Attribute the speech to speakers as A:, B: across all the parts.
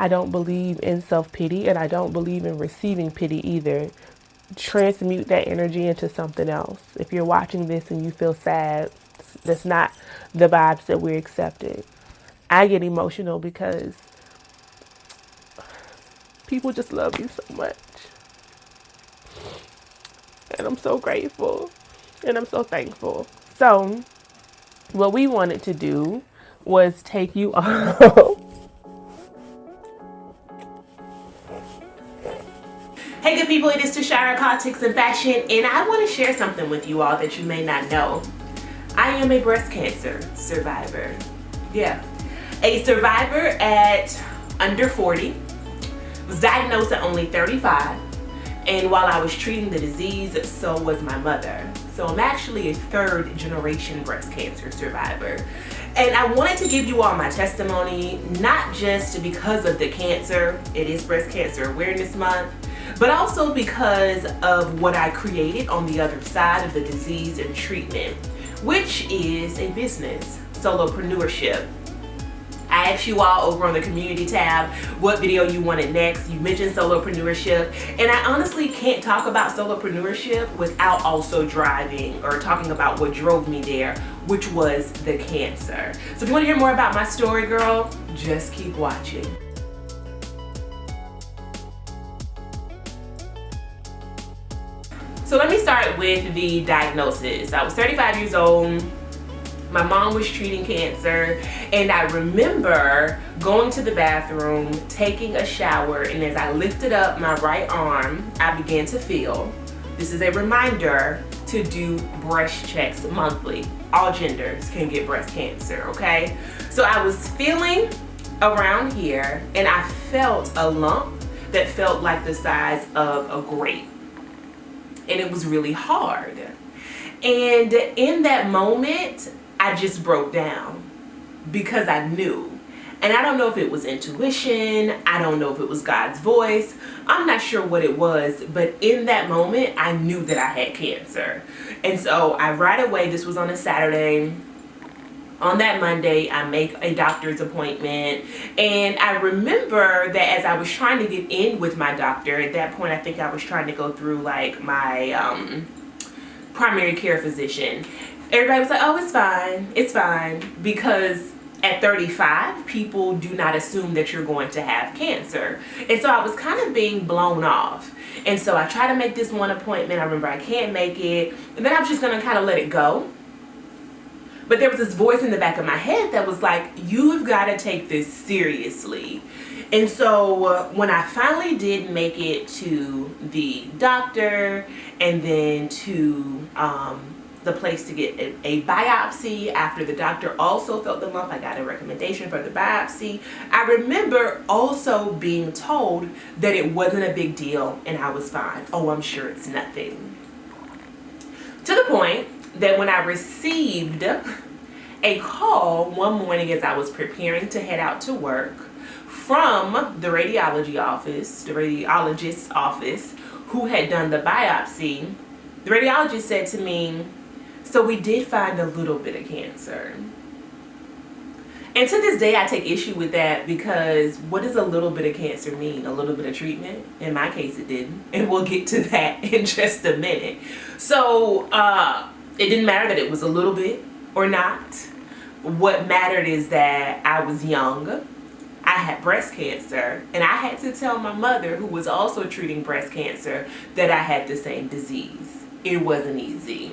A: I don't believe in self-pity, and I don't believe in receiving pity either. Transmute that energy into something else. If you're watching this and you feel sad, that's not the vibes that we're accepting. I get emotional because people just love you so much. And I'm so grateful. And I'm so thankful. So, what we wanted to do was take you all. Hey good people, it is Tashara, Politics and Fashion, and I want to share something with you all that you may not know. I am a breast cancer survivor. Yeah, a survivor at under 40, was diagnosed at only 35, and while I was treating the disease, so was my mother. So I'm actually a third generation breast cancer survivor. And I wanted to give you all my testimony, not just because of the cancer, it is Breast Cancer Awareness Month, but also because of what I created on the other side of the disease and treatment, which is a business, Solopreneurship. I asked you all over on the community tab what video you wanted next. You mentioned Solopreneurship, and I honestly can't talk about Solopreneurship without also driving or talking about what drove me there, which was the cancer. So if you want to hear more about my story, girl, just keep watching. So let me start with the diagnosis. I was 35 years old. My mom was treating cancer, and I remember going to the bathroom, taking a shower, and as I lifted up my right arm, I began to feel, this is a reminder to do breast checks monthly. All genders can get breast cancer, okay? So I was feeling around here, and I felt a lump that felt like the size of a grape. And it was really hard. And in that moment, I just broke down because I knew. And I don't know if it was intuition, I don't know if it was God's voice, I'm not sure what it was, but in that moment, I knew that I had cancer. And so I right away, this was on a Saturday, on that Monday, I make a doctor's appointment, and I remember that as I was trying to get in with my doctor, at that point I think I was trying to go through like my primary care physician. Everybody was like, oh, it's fine, because at 35, people do not assume that you're going to have cancer. And so I was kind of being blown off. And so I tried to make this one appointment. I remember I can't make it, and then I was just gonna kind of let it go. But there was this voice in the back of my head that was like, you've got to take this seriously. And so when I finally did make it to the doctor and then to the place to get a biopsy, after the doctor also felt the lump, I got a recommendation for the biopsy. I remember also being told that it wasn't a big deal and I was fine. Oh, I'm sure it's nothing. To the point that when I received a call one morning as I was preparing to head out to work from the radiologist's office who had done the biopsy, the radiologist said to me, so we did find a little bit of cancer. And to this day, I take issue with that because what does a little bit of cancer mean? A little bit of treatment? In my case, it didn't. And we'll get to that in just a minute. So it didn't matter that it was a little bit or not. What mattered is that I was young. I had breast cancer, and I had to tell my mother, who was also treating breast cancer, that I had the same disease. It wasn't easy.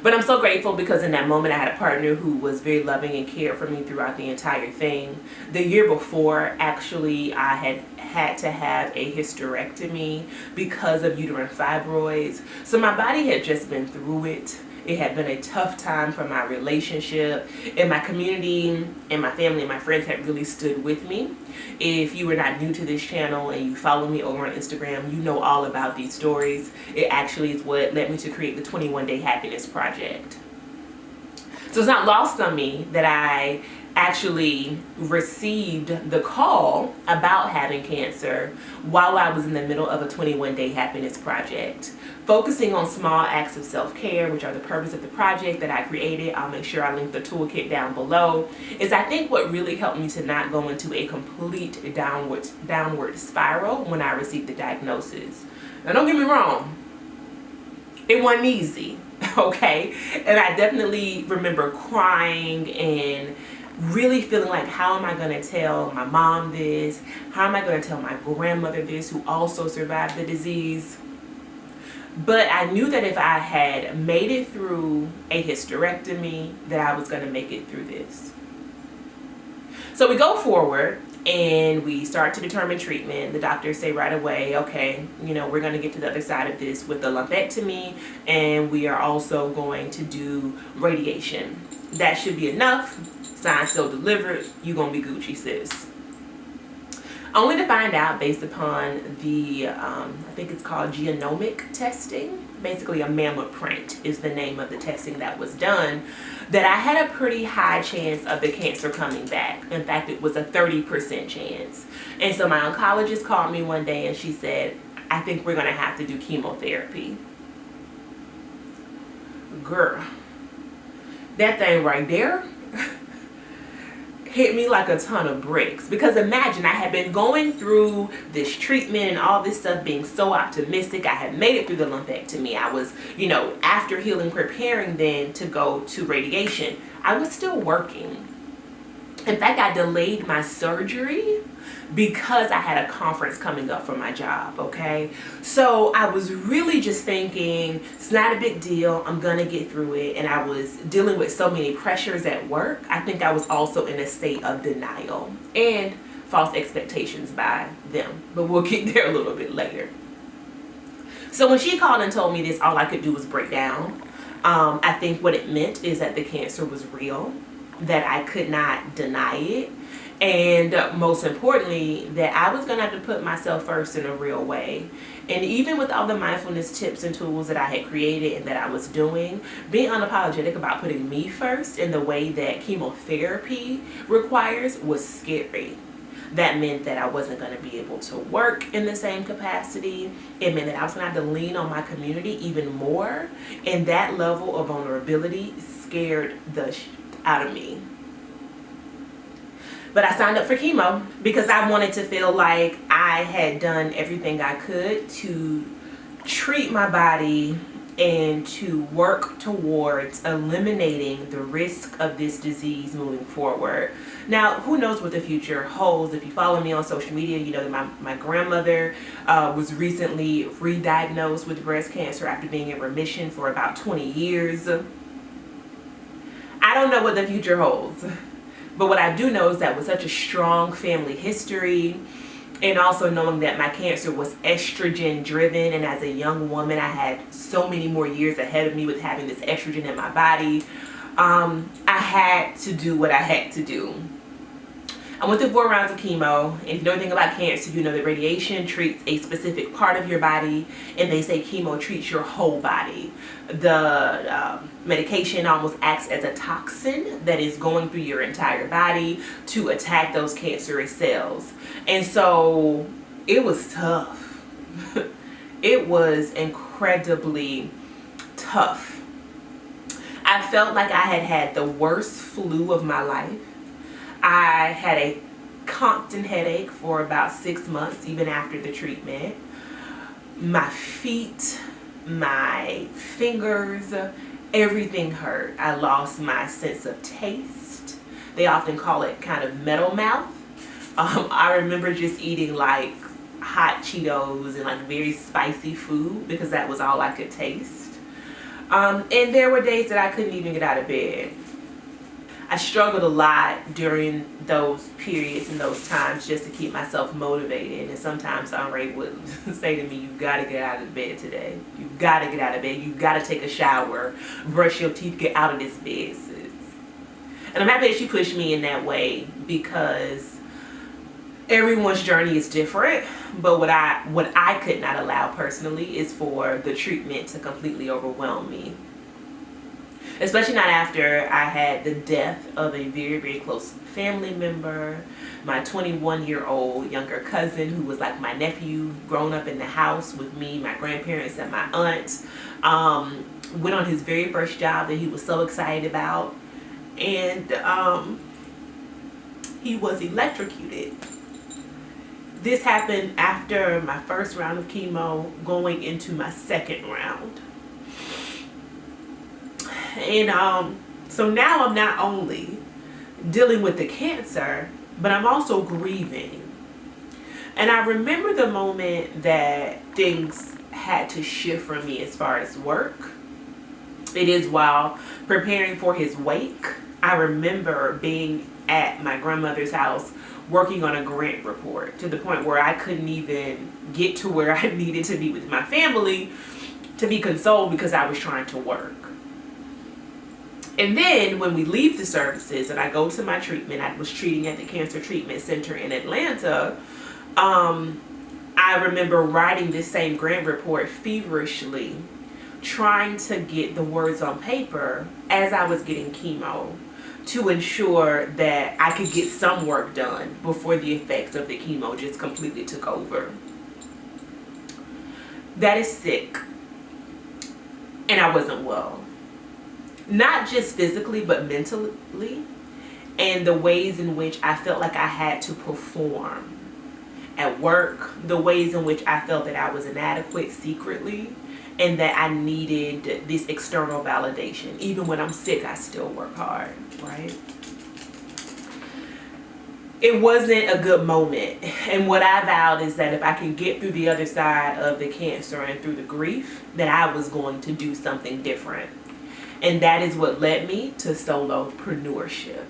A: But I'm so grateful because in that moment I had a partner who was very loving and cared for me throughout the entire thing. The year before, actually, I had to have a hysterectomy because of uterine fibroids. So my body had just been through it. It had been a tough time for my relationship, and my community and my family and my friends had really stood with me. If you are not new to this channel and you follow me over on Instagram, you know all about these stories. It actually is what led me to create the 21 Day Happiness Project. So it's not lost on me that I actually received the call about having cancer while I was in the middle of a 21-day happiness project, focusing on small acts of self-care, which are the purpose of the project that I created. I'll make sure I link the toolkit down below. Is I think what really helped me to not go into a complete downward spiral when I received the diagnosis. Now don't get me wrong, it wasn't easy, okay? And I definitely remember crying and really feeling like, how am I going to tell my mom this? How am I going to tell my grandmother this, who also survived the disease? But I knew that if I had made it through a hysterectomy, that I was going to make it through this. So we go forward and we start to determine treatment. The doctors say right away, okay, you know, we're going to get to the other side of this with the lumpectomy, and we are also going to do radiation. That should be enough. Signed, sealed, delivered. You're going to be Gucci, sis. Only to find out, based upon the, I think it's called genomic testing, basically a mammoth print is the name of the testing that was done, that I had a pretty high chance of the cancer coming back. In fact, it was a 30% chance. And so my oncologist called me one day and she said, I think we're going to have to do chemotherapy. Girl, that thing right there hit me like a ton of bricks, because imagine, I had been going through this treatment and all this stuff, being so optimistic. I had made it through the lumpectomy. I was, you know, after healing, preparing then to go to radiation. I was still working. In fact, I delayed my surgery because I had a conference coming up for my job, okay? So I was really just thinking, it's not a big deal, I'm gonna get through it. And I was dealing with so many pressures at work. I think I was also in a state of denial and false expectations by them, but we'll get there a little bit later. So when she called and told me this, all I could do was break down. I think what it meant is that the cancer was real, that I could not deny it, and most importantly, that I was going to have to put myself first in a real way. And even with all the mindfulness tips and tools that I had created and that I was doing, being unapologetic about putting me first in the way that chemotherapy requires was scary. That meant that I wasn't going to be able to work in the same capacity. It meant that I was going to have to lean on my community even more. And that level of vulnerability scared the shit out of me. But I signed up for chemo because I wanted to feel like I had done everything I could to treat my body and to work towards eliminating the risk of this disease moving forward. Now, who knows what the future holds? If you follow me on social media, you know that my grandmother was recently re-diagnosed with breast cancer after being in remission for about 20 years. I don't know what the future holds. But what I do know is that with such a strong family history, and also knowing that my cancer was estrogen driven, and as a young woman I had so many more years ahead of me with having this estrogen in my body, I had to do what I had to do. I went through 4 rounds of chemo, and if you know anything about cancer, you know that radiation treats a specific part of your body, and they say chemo treats your whole body. The medication almost acts as a toxin that is going through your entire body to attack those cancerous cells. And so it was tough. It was incredibly tough. I felt like I had had the worst flu of my life. I had a constant headache for about 6 months, even after the treatment. My feet, my fingers, everything hurt. I lost my sense of taste. They often call it kind of metal mouth. I remember just eating like hot Cheetos and like very spicy food because that was all I could taste. And there were days that I couldn't even get out of bed. I struggled a lot during those periods and those times just to keep myself motivated. And sometimes Andre would say to me, you gotta get out of bed today. You gotta get out of bed. You gotta take a shower, brush your teeth, get out of this bed, sis. And I'm happy that she pushed me in that way, because everyone's journey is different. But what I could not allow personally is for the treatment to completely overwhelm me. especially not after I had the death of a very, very close family member, my 21-year-old younger cousin who was like my nephew, grown up in the house with me, my grandparents, and my aunt. Went on his very first job that he was so excited about, and he was electrocuted. This happened after my first round of chemo, going into my second round. And so now I'm not only dealing with the cancer, but I'm also grieving. And I remember the moment that things had to shift for me as far as work. It is while preparing for his wake. I remember being at my grandmother's house working on a grant report to the point where I couldn't even get to where I needed to be with my family to be consoled because I was trying to work. And then when we leave the services and I go to my treatment, I was treating at the Cancer Treatment Center in Atlanta. I remember writing this same grant report feverishly, trying to get the words on paper as I was getting chemo to ensure that I could get some work done before the effects of the chemo just completely took over. That is sick. And I wasn't well. Not just physically, but mentally. And the ways in which I felt like I had to perform at work, the ways in which I felt that I was inadequate secretly, and that I needed this external validation. Even when I'm sick, I still work hard, right? It wasn't a good moment. And what I vowed is that if I can get through the other side of the cancer and through the grief, that I was going to do something different. And that is what led me to solopreneurship.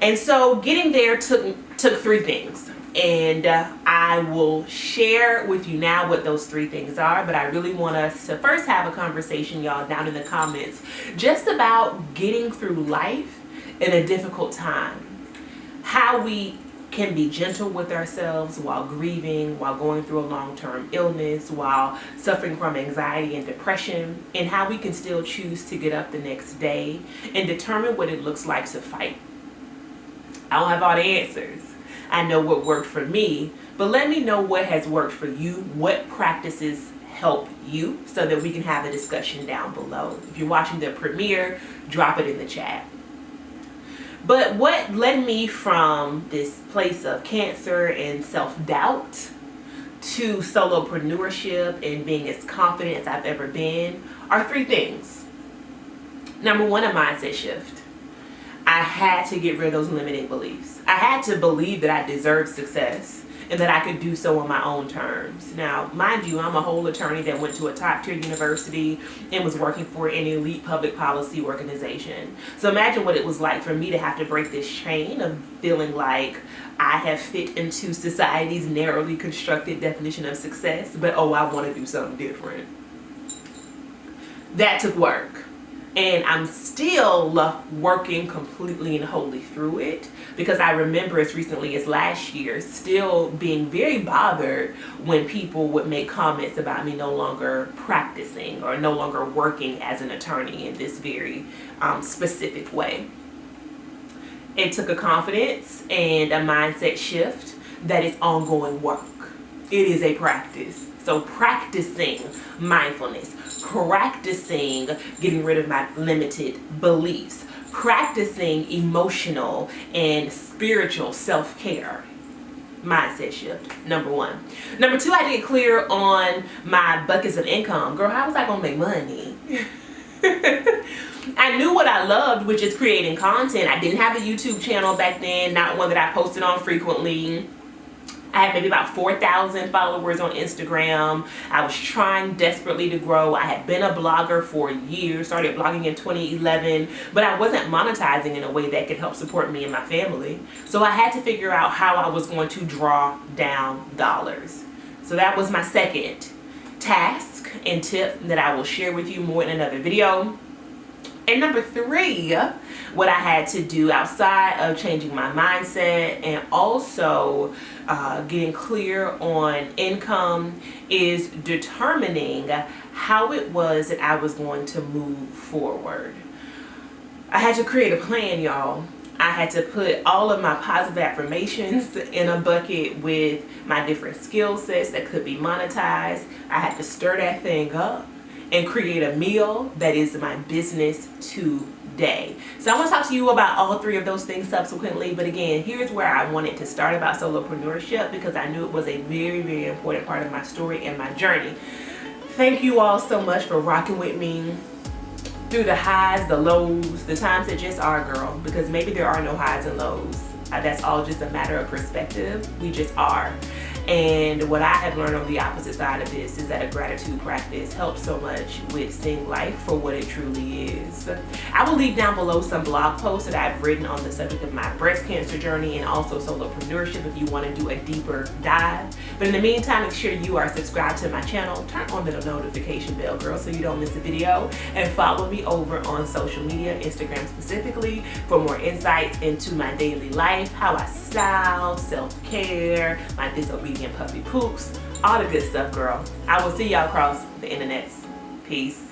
A: And so getting there took three things. And I will share with you now what those three things are, but I really want us to first have a conversation, y'all, down in the comments, just about getting through life in a difficult time. How we can be gentle with ourselves while grieving, while going through a long-term illness, while suffering from anxiety and depression, and how we can still choose to get up the next day and determine what it looks like to fight. I don't have all the answers. I know what worked for me, but let me know what has worked for you, what practices help you, so that we can have a discussion down below. If you're watching the premiere, drop it in the chat. But what led me from this place of cancer and self-doubt to solopreneurship and being as confident as I've ever been are three things. Number one, a mindset shift. I had to get rid of those limiting beliefs. I had to believe that I deserved success and that I could do so on my own terms. Now, mind you, I'm a whole attorney that went to a top-tier university and was working for an elite public policy organization. So imagine what it was like for me to have to break this chain of feeling like I have fit into society's narrowly constructed definition of success, but oh, I want to do something different. That took work. And I'm still working completely and wholly through it, because I remember as recently as last year still being very bothered when people would make comments about me no longer practicing or no longer working as an attorney in this very specific way. It took a confidence and a mindset shift that is ongoing work. It is a practice. So practicing mindfulness, practicing getting rid of my limited beliefs, practicing emotional and spiritual self-care. Mindset shift, number one. Number two, I get clear on my buckets of income. Girl, how was I gonna make money? I knew what I loved, which is creating content. I didn't have a YouTube channel back then, not one that I posted on frequently. I had maybe about 4,000 followers on Instagram. I was trying desperately to grow. I had been a blogger for years, started blogging in 2011, but I wasn't monetizing in a way that could help support me and my family. So I had to figure out how I was going to draw down dollars. So that was my second task and tip that I will share with you more in another video. And number three, what I had to do outside of changing my mindset and also getting clear on income is determining how it was that I was going to move forward. I had to create a plan, y'all. I had to put all of my positive affirmations in a bucket with my different skill sets that could be monetized. I had to stir that thing up and create a meal that is my business today. So I'm going to talk to you about all three of those things subsequently. But again, here's where I wanted to start about solopreneurship, because I knew it was a very, very important part of my story and my journey. Thank you all so much for rocking with me through the highs, the lows, the times that just are, girl, because maybe there are no highs and lows. That's all just a matter of perspective. We just are. And what I have learned on the opposite side of this is that a gratitude practice helps so much with seeing life for what it truly is. I will leave down below some blog posts that I've written on the subject of my breast cancer journey and also solopreneurship if you want to do a deeper dive. But in the meantime, make sure you are subscribed to my channel. Turn on the notification bell, girl, so you don't miss a video. And follow me over on social media, Instagram specifically, for more insights into my daily life, how I style, self-care, my disobedient puppy poops, all the good stuff, girl. I will see y'all across the internets. Peace.